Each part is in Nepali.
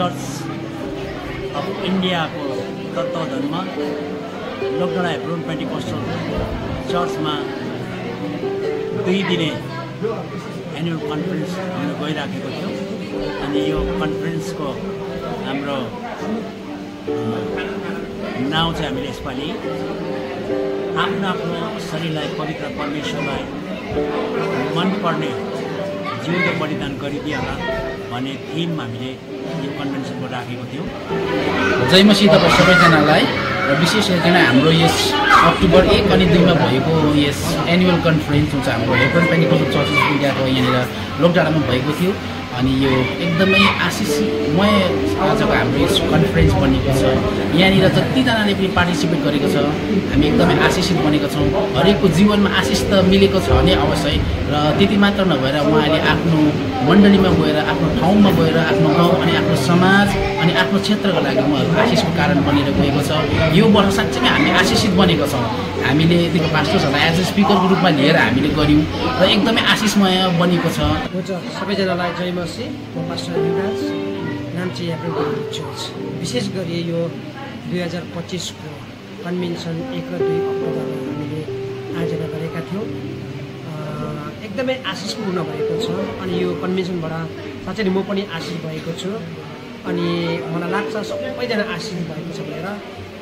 चर्च अफ इन्डियाको तत्त्वावधानमा लोकडाँडा हेब्रोन पेन्टिकस्टल चर्चमा 2 दिने एनुअल कन्फरेन्स हामी गइराखेको थियौँ। अनि यो कन्फरेन्सको हाम्रो नाउँ चाहिँ हामीले यसपालि आफ्नो आफ्नो शरीरलाई पवित्र परमेश्वरलाई मनपर्ने जिउँदो बलिदान गरिदिएला भन्ने थिम हामीले यो कन्भेन्सनको राखेको थियौँ। जय मसीह तपाईँ सबैजनालाई र विशेष गरिकन हाम्रो यस अक्टोबर 1 अनि 2 मा भएको यस एनुअल कन्फरेन्स हुन्छ हाम्रो हेब्रोन पेन्टिकस्टल चर्च अफ इन्डियाको यहाँनिर लोकडाँडामा भएको थियो। अनि यो एकदमै आशिषमय आजको हाम्रो यस कन्फरेन्स बनेको छ। यहाँनिर जतिजनाले पनि पार्टिसिपेट गरेको छ हामी एकदमै आशिषित बनेका छौँ। हरेकको जीवनमा आशिष त मिलेको छ नै अवश्य, र त्यति मात्र नभएर उहाँले आफ्नो मण्डलीमा गएर आफ्नो ठाउँमा गएर आफ्नो गाउँ अनि आफ्नो समाज अनि आफ्नो क्षेत्रको लागि उहाँहरू आशिषको कारण बनेर गएको छ। यो वर्ष साँच्चै हामी आशिषित बनेका छौँ। हामीले यतिको पास्टर्सहरूलाई एज अ स्पिकरको रूपमा लिएर हामीले गऱ्यौँ र एकदमै आशिषमय बनेको छ। हुन्छ सबैजनालाई जय मसीह। म pastor Yuvraj Namchi Hebron Pentecostal church. विशेष गरी यो 2025 को कन्भेन्सन 1 र 2 अक्टोबरमा हामीले आयोजना गरेका थियौँ। एकदमै आशिषपूर्ण भएको छ। अनि यो कन्भेन्सनबाट साँच्चै म पनि आशिष भएको छु। अनि मलाई लाग्छ सबैजना आशिष भएको छ भनेर।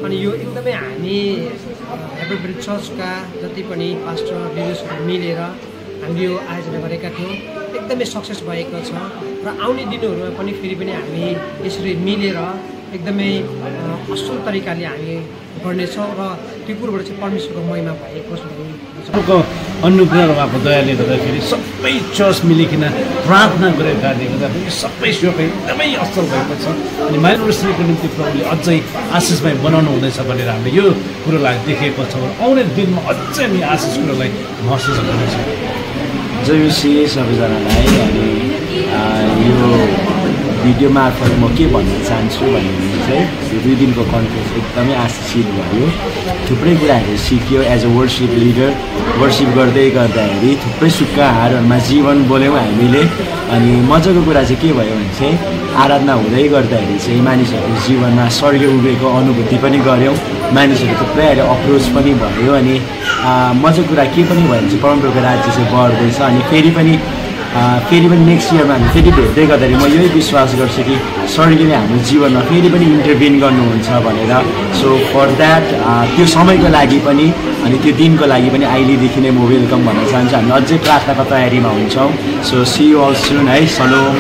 अनि यो एकदमै हामी हेब्रोन पेन्टिकस्टल चर्चका जति पनि पास्टर लिडर्सहरू मिलेर हामीले यो आयोजना गरेका थियौँ। एकदमै सक्सेस भएको छ र आउने दिनहरूमा पनि फेरि पनि हामी यसरी मिलेर एकदमै असल तरिकाले हामी गर्नेछौँ र त्यो कुरोबाट चाहिँ परमेश्वरको महिमा भएको छ भन्ने अनुग्रह र उहाँको दयाले गर्दाखेरि सबै चर्च मिलिकन प्रार्थना गरेर कारणले गर्दाखेरि सबै सेवा एकदमै असल भएको छ। अनि माइनोरिटीको निम्ति प्रभुले अझै आशिषमय बनाउनु हुँदैछ भनेर हामीले यो कुरोलाई देखेको छौँ। आउने दिनमा अझै हामी आशिष कुरोलाई महसुस गर्नेछौँ। जय मसीह सबैजनालाई। अनि यो भिडियो मार्फत म के भन्न चाहन्छु भने चाहिँ यो 2 दिनको कन्फरेन्स एकदमै आशिषित भयो। थुप्रै कुराहरू सिक्यो। As a worship leader worship गर्दै गर्दाखेरि थुप्रै सुख हारहरूमा जीवन बोल्यौँ हामीले। अनि मजाको कुरा चाहिँ के भयो भने चाहिँ आराधना हुँदै गर्दाखेरि चाहिँ मानिसहरूको जीवनमा स्वर्ग उभिएको अनुभूति पनि गऱ्यौँ। मानिसहरू थुप्रैहरू अप्रोच पनि भयो। अनि मजाको कुरा के पनि भयो भने चाहिँ परमप्रभुको राज्य चाहिँ बढ्दैछ। अनि फेरि पनि नेक्स्ट इयरमा हामी फेरि भेट्दै गर्दाखेरि म यही विश्वास गर्छु कि स्वर्गले हाम्रो जीवनमा फेरि पनि इन्टरभेन गर्नुहुन्छ भनेर। सो फर द्याट त्यो समयको लागि पनि अनि त्यो दिनको लागि पनि अहिलेदेखि नै म वेलकम भन्न चाहन्छु। हामी अझै प्रार्थनाको तयारीमा हुन्छौँ। सो सी यु अल सुन है। सलोम।